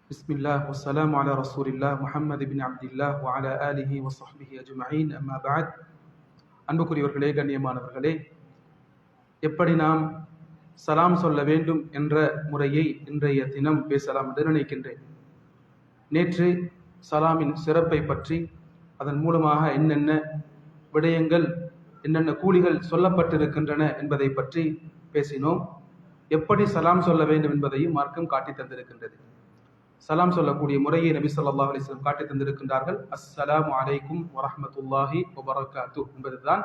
بسم الله والسلام على رسول الله محمد بن عبد الله وعلى آله وصحبه أجمعين أما بعد அன்புக்குரியவர்களே, கண்ணியமானவர்களே, எப்படி நாம் சலாம் சொல்ல வேண்டும் என்ற முறையை இன்றைய தினம் பேசலாம் என்று நினைக்கின்றேன். நேற்று சலாமின் சிறப்பை பற்றி, அதன் மூலமாக என்னென்ன விடயங்கள், என்னென்ன கூலிகள் சொல்லப்பட்டிருக்கின்றன என்பதை பற்றி பேசினோம். எப்படி சலாம் சொல்ல வேண்டும் என்பதையும் மார்க்கம் காட்டி தந்திருக்கின்றது. சலாம் சொல்லக்கூடிய முறையை நபி ஸல்லல்லாஹு அலைஹி வஸல்லம் காட்டி தந்திருக்கின்றார்கள். அஸ்ஸலாமு அலைக்கும் வரஹ்மத்துல்லாஹி வபரகாத்துஹு என்பதுதான்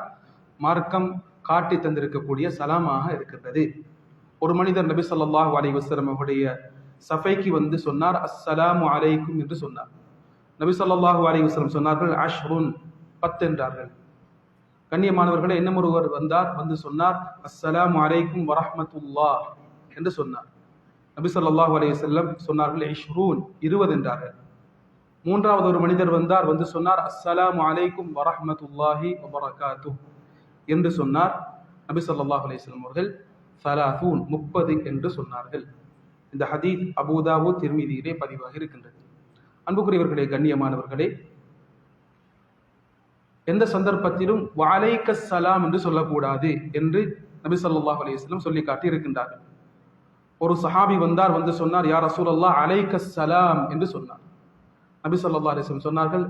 மார்க்கம் காட்டி தந்திருக்கக்கூடிய சலாமாக இருக்கின்றது. ஒரு மனிதர் நபி ஸல்லல்லாஹு அலைஹி வஸல்லம் அவருடைய சஃபைக்கு வந்து சொன்னார், அஸ்ஸலாமு அலைக்கும் என்று சொன்னார். நபி ஸல்லல்லாஹு அலைஹி வஸல்லம் சொன்னார்கள், அஷ்ருன் 10 என்றார்கள். கண்ணியமானவர்களே, இன்னும் ஒருவர் வந்து சொன்னார், அஸ்ஸலாமு அலைக்கும் வரஹ்மத்துல்லாஹ் என்று சொன்னார். நபி ஸல்லல்லாஹு அலைஹி வஸல்லம் சொன்னார்கள், இஷ்ரூன் 20 என்றார்கள். மூன்றாவது ஒரு மனிதர் வந்து சொன்னார், அஸ்ஸலாமு அலைக்கும் வரஹ்மத்துல்லாஹி வபரகாத்துஹு என்று சொன்னார். நபி ஸல்லல்லாஹு அலைஹி வஸல்லம் அவர்கள் 30 என்று சொன்னார்கள். இந்த ஹதீஸ் அபூ தாவூத், திர்மிதியிலே பதிவாகி இருக்கின்றது. அன்புக்குரியவர்களே, கண்ணியமானவர்களே, எந்த சந்தர்ப்பத்திலும் வஅலைக்கஸ் ஸலாம் என்று சொல்லக்கூடாது என்று நபி ஸல்லல்லாஹு அலைஹி வஸல்லம் சொல்லி காட்டி இருக்கின்றார்கள். ஒரு சஹாபி வந்து சொன்னார், யா ரசூலல்லாஹ் அலைக்கஸ் ஸலாம் என்று சொன்னார். நபி ஸல்லல்லாஹு அலைஹி வஸல்லம் சொன்னார்கள்,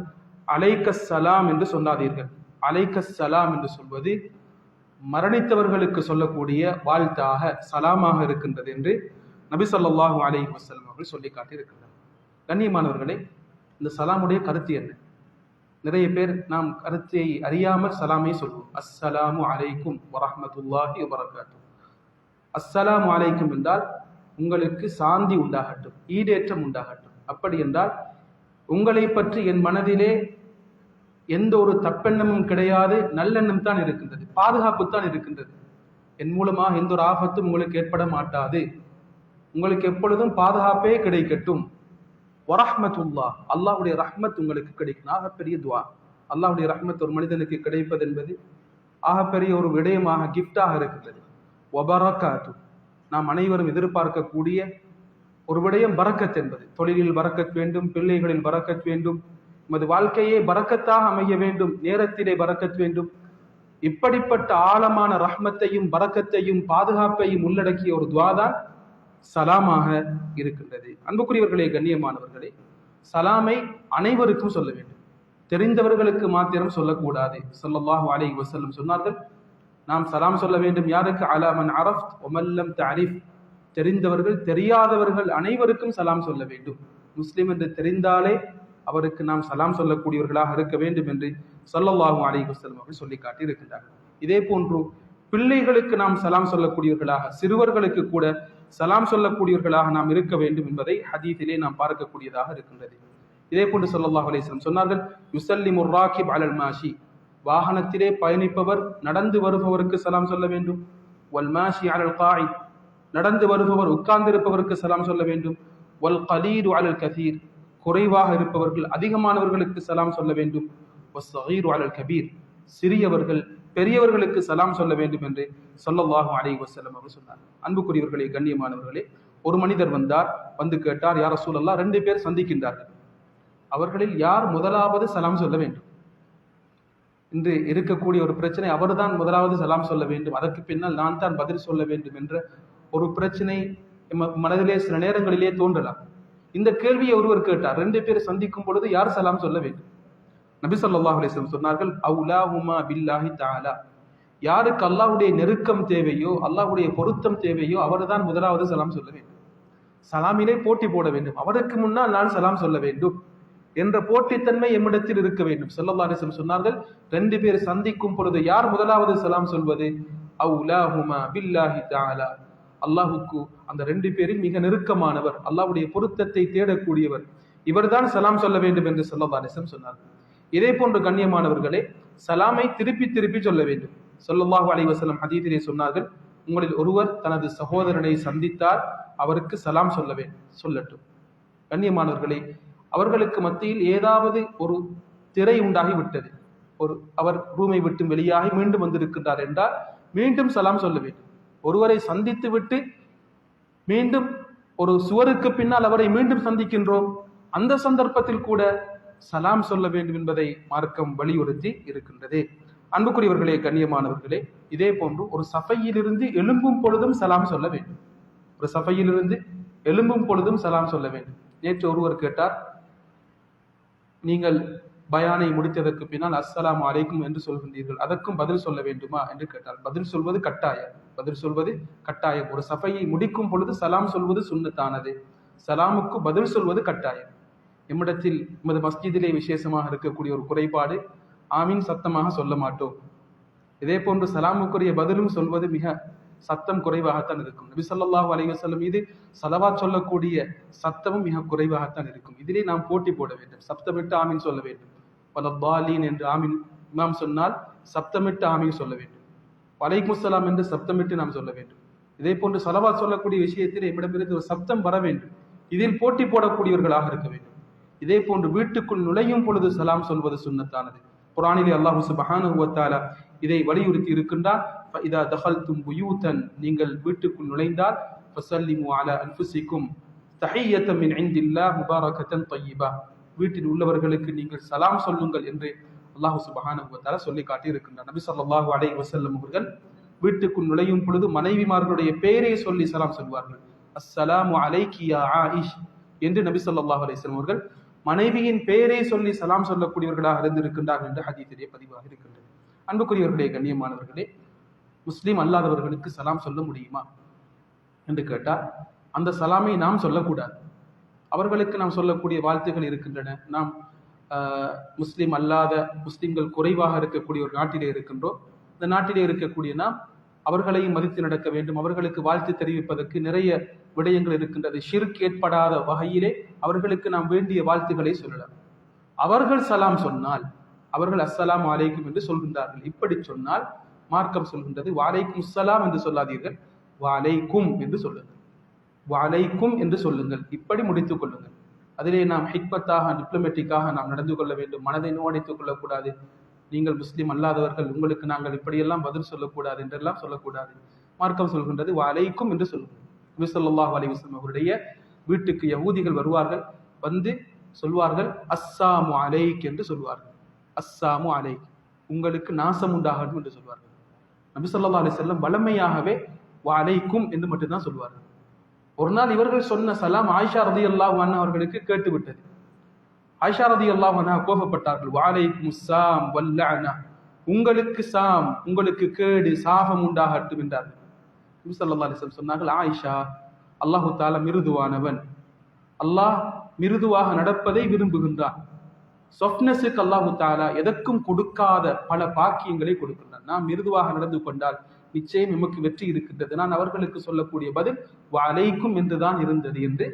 அலைக்கஸ் ஸலாம் என்று சொல்லாதீர்கள். அலைக்கஸ் ஸலாம் என்று சொல்வது மரணித்தவர்களுக்கு சொல்லக்கூடிய வாழ்த்தாக, சலாமாக இருக்கின்றது என்று நபி ஸல்லல்லாஹு அலைஹி வஸல்லம் அவர்கள் சொல்லி காட்டி இருக்கின்றனர். கண்ணியமானவர்களே, இந்த சலாமுடைய கருத்து என்ன? நிறைய பேர் நாம் கருத்தை அறியாமல் சலாமை சொல்வோம். அஸ்ஸலாமு அலைக்கும் வரஹ்மத்துல்லாஹி வபரகாத்துஹு. அஸ்ஸலாமு அலைக்கும் என்றால் உங்களுக்கு சாந்தி உண்டாகட்டும், ஈடேற்றம் உண்டாகட்டும். அப்படி என்றால் உங்களை பற்றி என் மனதிலே எந்த ஒரு தப்பெண்ணமும் கிடையாது, நல்லெண்ணம் தான் இருக்கின்றது, பாதுகாப்பு தான் இருக்கின்றது. என் மூலமாக எந்த ஒரு ஆபத்தும் உங்களுக்கு ஏற்பட மாட்டாது, உங்களுக்கு எப்பொழுதும் பாதுகாப்பே கிடைக்கட்டும். வரஹ்மத்துல்லாஹ், அல்லாஹ்வுடைய ரஹ்மத் உங்களுக்கு கிடைக்கும். ஆகப்பெரிய துவா. அல்லாஹ்வுடைய ரஹ்மத் ஒரு மனிதனுக்கு கிடைப்பது என்பது ஆகப்பெரிய ஒரு விடயமாக, கிஃப்டாக இருக்கின்றது. வபரகாத்துஹு, நாம் அனைவரும் எதிர்பார்க்கக்கூடிய ஒரு விடயம் பரக்கத் என்பது. தொழிலில் பரக்கத் வேண்டும், பிள்ளைகளில் பரக்கத் வேண்டும், நமது வாழ்க்கையே பரக்கத்தாக அமைய வேண்டும், நேரத்திலே பரக்கத் வேண்டும். இப்படிப்பட்ட ஆழமான ரஹ்மத்தையும் பரக்கத்தையும் பாதுகாப்பையும் உள்ளடக்கிய ஒரு துவா தான் சலாமாக இருக்கின்றது. அன்புக்குரியவர்களே, கண்ணியமானவர்களே, சலாமை அனைவருக்கும் சொல்ல வேண்டும், தெரிந்தவர்களுக்கு மாத்திரம் சொல்லக்கூடாது. ஸல்லல்லாஹு அலைஹி வஸல்லம் சொன்னார்கள், நாம் சலாம் சொல்ல வேண்டும் யாருக்கு? அலா மன் அரஃப்த் வ மன் லம் தஅரிஃப், தெரிந்தவர்கள் தெரியாதவர்கள் அனைவருக்கும் சலாம் சொல்ல வேண்டும். முஸ்லிம் என்று தெரிந்தாலே அவருக்கு நாம் சலாம் சொல்லக்கூடியவர்களாக இருக்க வேண்டும் என்று ஸல்லல்லாஹு அலைஹி வஸல்லம் அவர்கள் சொல்லி காட்டி இருக்கின்றார்கள். இதே போன்று பிள்ளைகளுக்கு நாம் சலாம் சொல்லக்கூடியவர்களாக, சிறுவர்களுக்கு கூட சலாம் சொல்லக்கூடியவர்களாக நாம் இருக்க வேண்டும் என்பதை ஹதீஸிலே நாம் பார்க்கக்கூடியதாக இருக்கின்றது. இதே போன்று ஸல்லல்லாஹு அலைஹி வஸல்லம் சொன்னார்கள், யுஸல்லிமுர் ராகிப் அலல் மாஷி, வாகனத்திலே பயணிப்பவர் நடந்து வருபவருக்கு சலாம் சொல்ல வேண்டும். வல் மாஷி அலல் காயித், நடந்து வருபவர் உட்கார்ந்திருப்பவருக்கு சலாம் சொல்ல வேண்டும். வல் கலீது அலல் கதீர், குறைவாக இருப்பவர்கள் அதிகமானவர்களுக்கு சலாம் சொல்ல வேண்டும். வஸ் ஸகீரு அலல் கபீர், சிறியவர்கள் பெரியவர்களுக்கு சலாம் சொல்ல வேண்டும் என்று ஸல்லல்லாஹு அலைஹி வஸல்லம் அவர் சொன்னார். அன்புக்குரியவர்களே, கண்ணியமானவர்களே, ஒரு மனிதர் வந்து கேட்டார், யா ரசூலல்லாஹ், 2 பேர் சந்திக்கின்றார்கள், அவர்களில் யார் முதலாவது சலாம் சொல்ல வேண்டும்? இன்று இருக்கக்கூடிய ஒரு பிரச்சனை, அவர்தான் முதலாவது சலாம் சொல்ல வேண்டும், அதற்கு பின்னால் நான் தான் பதில் சொல்ல வேண்டும் என்ற ஒரு பிரச்சனை மனதிலே சில நேரங்களிலே தோன்றலாம். இந்த கேள்வியை ஒருவர் கேட்டார், 2 பேர் சந்திக்கும் பொழுது யார் சலாம் சொல்ல வேண்டும்? நபி ஸல்லல்லாஹு அலைஹி வஸல்லம் சொன்னார்கள், அவுலாஹுமா பில்லாஹி தஆலா, யாருக்கு அல்லாஹ்வுடைய நெருக்கம் தேவையோ, அல்லாஹ்வுடைய பொருத்தம் தேவையோ, அவர்தான் முதலாவது சலாம் சொல்ல வேண்டும். சலாமிலே போட்டி போட வேண்டும், அவருக்கு முன்னால் நான் சலாம் சொல்ல வேண்டும் என்ற போட்டித்தன்மை எம்மிடத்தில் இருக்க வேண்டும். ஸல்லல்லாஹு அலைஹி வஸல்லம் சொன்னார்கள், 2 பேர் சந்திக்கும் பொழுது யார் முதலாவது சலாம் சொல்வது? அவுலாஹுமா பில்லாஹி தஆலா, அல்லாஹுக்கு அந்த 2 பேரில் மிக நெருக்கமானவர், அல்லாஹ்வுடைய பொருத்தத்தை தேடக்கூடியவர், இவர்தான் சலாம் சொல்ல வேண்டும் என்று ஸல்லல்லாஹு அலைஹி வஸல்லம் சொன்னார்கள். இதே போன்று கண்ணியமானவர்களே, சலாமை திருப்பி திருப்பி சொல்ல வேண்டும். ஸல்லல்லாஹு அலைஹி வஸல்லம் ஹதீஸிலே சொன்னார்கள், உங்களில் ஒருவர் தனது சகோதரனை சந்தித்தால் அவருக்கு சலாம் சொல்லட்டும். கண்ணியமானவர்களே, அவர்களுக்கு மத்தியில் ஏதாவது ஒரு திரை உண்டாகி விட்டது, அவர் ரூமை விட்டு வெளியாகி மீண்டும் வந்திருக்கின்றார் என்றால் மீண்டும் சலாம் சொல்ல வேண்டும். ஒருவரை சந்தித்து விட்டு மீண்டும் ஒரு சுவருக்கு பின்னால் அவரை மீண்டும் சந்திக்கின்றோம், அந்த சந்தர்ப்பத்தில் கூட சலாம் சொல்ல வேண்டும் என்பதை மார்க்கம் வலியுறுத்தி இருக்கின்றது. அன்புக்குரியவர்களே, கண்ணியமானவர்களே, இதே போன்று ஒரு சஃபையிலிருந்து எழும்பும் பொழுதும் சலாம் சொல்ல வேண்டும். ஒரு சஃபையிலிருந்து எழும்பும் பொழுதும் சலாம் சொல்ல வேண்டும். நேற்று ஒருவர் கேட்டார், நீங்கள் பயானை முடித்ததற்கு பின்னால் அஸ்ஸலாமு அலைக்கும் என்று சொல்கின்றீர்கள், அதற்கும் பதில் சொல்ல வேண்டுமா என்று கேட்டார். பதில் சொல்வது கட்டாயம். பதில் சொல்வது கட்டாயம். ஒரு சஃபையை முடிக்கும் பொழுது சலாம் சொல்வது சுன்னத்தானது, சலாமுக்கு பதில் சொல்வது கட்டாயம். எம்மிடத்தில் எமது மஸ்ஜிதிலே விசேஷமாக இருக்கக்கூடிய ஒரு குறைபாடு, ஆமீன் சத்தமாக சொல்ல மாட்டோம். இதே போன்று சலாமுக்குரிய பதிலும் சொல்வது மிக சத்தம் குறைவாகத்தான் இருக்கும். நபி ஸல்லல்லாஹு அலைஹி வஸல்லம் மீது ஸலவாத் சொல்லக்கூடிய சத்தமும் மிக குறைவாகத்தான் இருக்கும். இதிலே நாம் போட்டி போட வேண்டும். சப்தமிட்டு ஆமீன் சொல்ல வேண்டும். வலத்தாலீன் என்று ஆமீன் இமாம் சொன்னால் சப்தமிட்டு ஆமீன் சொல்ல வேண்டும். வலைக்கும் ஸலாம் என்று சப்தமிட்டு நாம் சொல்ல வேண்டும். இதே போன்று ஸலவாத் சொல்லக்கூடிய விஷயத்தில் எம்மிடமிருந்து ஒரு சப்தம் வர வேண்டும். இதில் போட்டி போடக்கூடியவர்களாக இருக்க வேண்டும். இதே போன்று வீட்டுக்குள் நுழையும் பொழுது சலாம் சொல்வது சுன்னத்தானது. குர்ஆனிலே அல்லாஹ் சுப்ஹானஹு வ தஆலா இதை வலியுறுத்தி இருக்கின்றார். ஃபஇதா தகல்தும் புயூதன், நீங்கள் வீட்டுக்குள் நுழைந்தால் ஃபஸல்லிமு அலா அன்ஃபுஸிக்கும் தஹிய்யத்தன் மின் இன்டில்லாஹ் முபாரகத்தன் தய்யிபா, வீட்டில் உள்ளவர்களுக்கு நீங்கள் சலாம் சொல்லுங்கள் என்று அல்லாஹ் சுப்ஹானஹு வ தஆலா சொல்லி காட்டி இருக்கின்றார். நபி ஸல்லல்லாஹு அலைஹி வஸல்லம் அவர்கள் வீட்டுக்குள் நுழையும் பொழுது மனைவிமார்களுடைய பெயரை சொல்லி சலாம் சொல்வார்கள். அஸ்ஸலாமு அலைக்கி யா ஆயிஷ் என்று நபி ஸல்லல்லாஹு அலைஹி வஸல்லம் அவர்கள் மனைவியின் பெயரை சொல்லி சலாம் சொல்லக்கூடியவர்களாக இருந்திருக்கின்றார்கள் என்று ஹதீஸிலே பதிவாக இருக்கின்றது. அன்புக்குரியவர்களே, கண்ணியமானவர்களே, முஸ்லீம் அல்லாதவர்களுக்கு சலாம் சொல்ல முடியுமா என்று கேட்டால் அந்த சலாமை நாம் சொல்லக்கூடாது. அவர்களுக்கு நாம் சொல்லக்கூடிய வாழ்த்துகள் இருக்கின்றன. நாம் முஸ்லீம் அல்லாத, முஸ்லீம்கள் குறைவாக இருக்கக்கூடிய ஒரு நாட்டிலே இருக்கின்றோம். இந்த நாட்டிலே இருக்கக்கூடிய நாம் அவர்களையும் மதித்து நடக்க வேண்டும். அவர்களுக்கு வாழ்த்து தெரிவிப்பதற்கு நிறைய விடயங்கள் இருக்கின்றது. ஷிர்க் ஏற்படாத வகையிலே அவர்களுக்கு நாம் வேண்டிய வாழ்த்துக்களை சொல்லலாம். அவர்கள் சலாம் சொன்னால் அவர்கள் அஸ்ஸலாமு அலைக்கும் என்று சொல்கின்றார்கள். இப்படி சொன்னால் மார்க்கம் சொல்கின்றது, வலைக்கும் ஸலாம் என்று சொல்லாதீர்கள், வலைக்கும் என்று சொல்லுங்கள், வலைக்கும் என்று சொல்லுங்கள், இப்படி முடித்துக் கொள்ளுங்கள். அதிலே நாம் ஹிக்மத்தாக, டிப்ளமேட்டிக்காக நாம் நடந்து கொள்ள வேண்டும். மனதை நோடித்துக் கொள்ளக்கூடாது. நீங்கள் முஸ்லீம் அல்லாதவர்கள், உங்களுக்கு நாங்கள் இப்படியெல்லாம் பதில் சொல்லக்கூடாது என்றெல்லாம் சொல்லக்கூடாது. மார்க்கம் சொல்கின்றது வலைக்கும் என்று சொல்லுங்கள். நபி ஸல்லல்லாஹு அலைஹி வஸல்லம் அவருடைய வீட்டுக்கு யஹூதிகள் வருவார்கள். வந்து சொல்வார்கள், அஸ்ஸாமு அலைக் என்று சொல்வார்கள். அஸ்ஸாமு அலைக், உங்களுக்கு நாசம் உண்டாகட்டும் என்று சொல்வார்கள். நபி ஸல்லல்லாஹு அலைஹி வஸல்லம் வளமையாகவே வலைக்கும் என்று மட்டும்தான் சொல்வார்கள். ஒரு நாள் இவர்கள் சொன்ன சலாம் ஆயிஷா ரலியல்லாஹு அன்ஹா அவர்களுக்கு கேட்டுவிட்டது. ஆயிஷா ரலியல்லாஹு அன்ஹா கோபப்பட்டார்கள். வலைக்கும் ஸாம் வல்லஅனா, உங்களுக்கு சாம், உங்களுக்கு கேடு, சாபம் உண்டாகட்டும் என்றார்கள். நபி ஸல்லல்லாஹு அலைஹி வஸல்லம் சொன்னார்கள், ஆயிஷா, அல்லாஹு தஆலா மிருதுவானவன், அல்லாஹ் மிருதுவாக நடப்பதை விரும்புகின்றான். சொஃப்னஸுக்கு அல்லாஹு தஆலா எதற்கும் கொடுக்காத பல பாக்கியங்களை கொடுக்கின்றான். நாம் மிருதுவாக நடந்து கொண்டால் நிச்சயம் நமக்கு வெற்றி இருக்கின்றது. நான் அவர்களுக்கு சொல்லக்கூடிய பதில் வலைக்கும் என்றுதான் இருந்தது என்று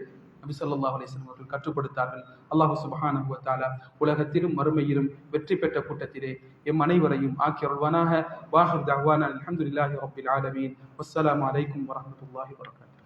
நபி ஸல்லல்லாஹு அலைஹி வஸல்லம் அவர்கள் கற்றுக்கொடுத்தார்கள். அல்லாஹ் சுப்ஹானஹு வ தஆலா உலகத்திலும் மறுமையிலும் வெற்றி பெற்ற கூட்டத்திலே எம் அனைவரையும் ஆக்கி அருள்வானாக. வாஹிர் தஅவானா அல்ஹம்துலில்லாஹி ரப்பில் ஆலமீன். வஸ்ஸலாமு அலைக்கும் வரஹ்மத்துல்லாஹி வபரகாத்துஹு.